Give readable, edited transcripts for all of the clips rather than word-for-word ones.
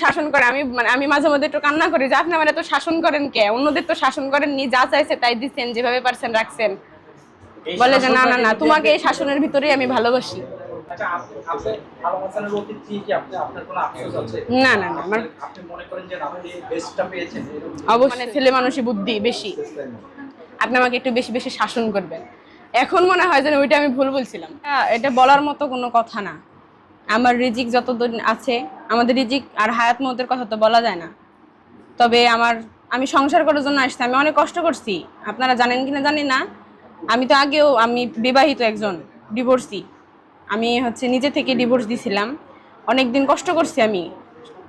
শাসন করে আমি মাঝে মধ্যে একটু কান্না করি যে আপনি আমার এত শাসন করেন কে? অন্যদের তো শাসন করেননি, যা চাইছে তাই দিচ্ছেন, যেভাবে পারছেন রাখছেন। বলে যে না না না, তোমাকে এই শাসনের ভিতরেই আমি ভালোবাসি। আচ্ছা, আপনি ভালোবাসার অতীত কি আপনার কোনো আফসোস আছে? না না না, আপনি মনে করেন যে আপনি বেস্টটা পেয়েছেন? অবশ্যই ছেলে মানুষই বুদ্ধি বেশি, আপনি আমাকে একটু বেশি বেশি শাসন করবেন। এখন মনে হয় যেন ওইটা আমি ভুল বলছিলাম। এটা বলার মতো কোনো কথা না। আমার রিজিক যতদিন আছে, আমাদের রিজিক আর হায়াত মতের কথা তো বলা যায় না। তবে আমি সংসার করার জন্য আসছি, আমি অনেক কষ্ট করছি। আপনারা জানেন কিনা জানি না, আমি বিবাহিত একজন, ডিভোর্সি। আমি নিজে থেকে ডিভোর্স দিছিলাম। অনেকদিন কষ্ট করছি, আমি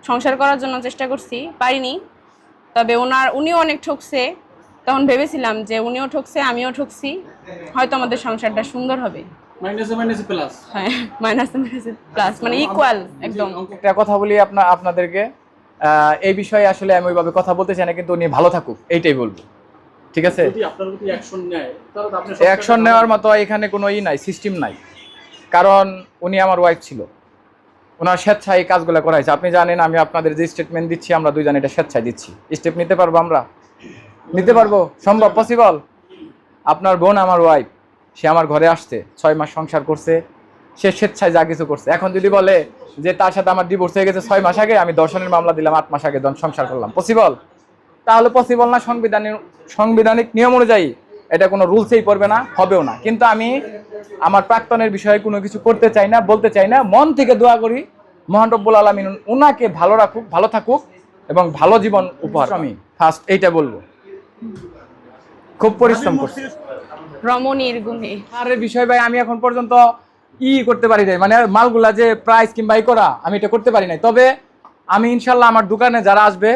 সংসার করার জন্য চেষ্টা করছি, পারিনি। তবে উনিও অনেক ঠকছে। তখন ভেবেছিলাম যে উনিও ঠকছে, আমিও ঠকছি, হয়তো আমাদের সংসারটা সুন্দর হবে। মাইনাসে মাইনাসে প্লাস। হ্যাঁ, মাইনাসে মাইনাসে প্লাস, মানে ইকুয়াল একদম। একটা কথা বলি আপনাদেরকে, এই বিষয়ে আসলে আমি ওইভাবে কথা বলতে চাই না, কিন্তু উনি ভালো থাকুক এইটাই বলবো। ঠিক আছে, যদি আপনার প্রতি অ্যাকশন নেয় তাহলে আপনি অ্যাকশন নেওয়ার মতো এখানে কোনো নাই, সিস্টেম নাই। কারণ উনি আমার ওয়াইফ ছিল, ওনার স্বেচ্ছায় এই কাজগুলো করাইছে। আপনি জানেন আমি আপনাদের যে স্টেটমেন্ট দিচ্ছি, আমরা দুইজন এটা স্বেচ্ছায় দিচ্ছি। স্টেপ নিতে পারবো, আমরা নিতে পারবো, সম্ভব, পসিবল। আপনার বোন আমার ওয়াইফ, সে আমার ঘরে আসছে, 6 মাস সংসার করছে, সে স্বেচ্ছায় যা কিছু করছে। এখন যদি বলে যে তার সাথে আমার ডিভোর্স হয়ে গেছে 6 মাস আগে, আমি ধর্ষণের মামলা দিলাম 8 মাস আগে, সংসার করলাম, পসিবল? তাহলে পসিবল না। সাংবিধানিক নিয়ম অনুযায়ী এটা কোনো রুলসেই পড়বে না, হবেও না। কিন্তু আমি আমার প্রাক্তনের বিষয়ে কোনো কিছু করতে চাই না, বলতে চাই না। মন থেকে দোয়া করি মহান রব্বুল আলামিন উনাকে ভালো রাখুক, ভালো থাকুক এবং ভালো জীবন উপহার। আমি ফার্স্ট এইটা বলবো, খুব পরিশ্রম করছি রমণীর গুণে। আর বিষয় ভাই আমি এখন পর্যন্ত করতে পারি নাই, মানে মালগুলা যে প্রাইস কিংবা করা, আমি এটা করতে পারি নাই। তবে আমি ইনশাল্লাহ আমার দোকানে যারা আসবে,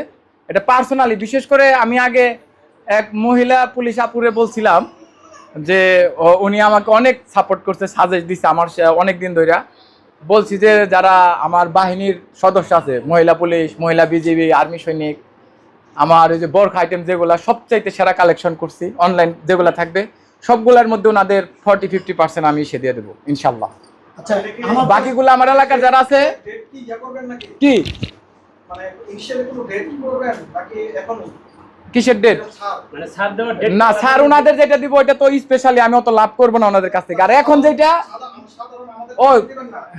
এটা পার্সোনালি, বিশেষ করে আমি আগে এক মহিলা পুলিশ আপুরে বলছিলাম যে উনি আমাকে অনেক সাপোর্ট করছে, সাজেস্ট দিচ্ছে আমার অনেক দিন ধরে। বলছি যে যারা আমার বাহিনীর সদস্য আছে, মহিলা পুলিশ, মহিলা বিজিবি, আর্মি সৈনিক, আমার ওই যে বর্ক আইটেম যেগুলা সবচাইতে সেরা কালেকশন করছি, অনলাইন যেগুলো থাকবে সবগুলোর মধ্যে ওনাদের 40-50% আমি এসে দিয়ে দেবো ইনশাল্লাহ। আচ্ছা, বাকিগুলো আমার এলাকার যারা আছে কি কিসের ডেট না স্যার, ওনাদের যেটা দিব ওইটা তো স্পেশালি আমি অত লাভ করবো না ওনাদের কাছ থেকে। আর এখন যেটা ও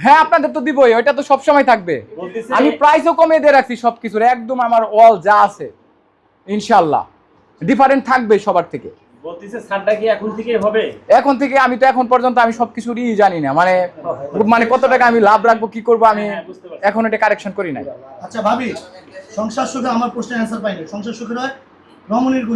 হ্যাঁ আপনাদের তো দিবই, ওইটা তো সবসময় থাকবে। আমি প্রাইসও কমিয়ে দিয়ে রাখছি সবকিছুর, একদম আমার অল যা আছে ইনশাল্লাহ ডিফারেন্ট থাকবে সবার থেকে। এখন থেকে আমি তো এখন পর্যন্ত আমি সবকিছুরই জানি না, মানে কত টাকা আমি লাভ রাখবো, কি করবো, আমি এখন এটা কারেকশন করি নাই। আচ্ছা ভাবি, সংসার সুখে আমার প্রশ্নের অ্যান্সার পাইনি। সংসার সুখের হয় রমণীর গুণ।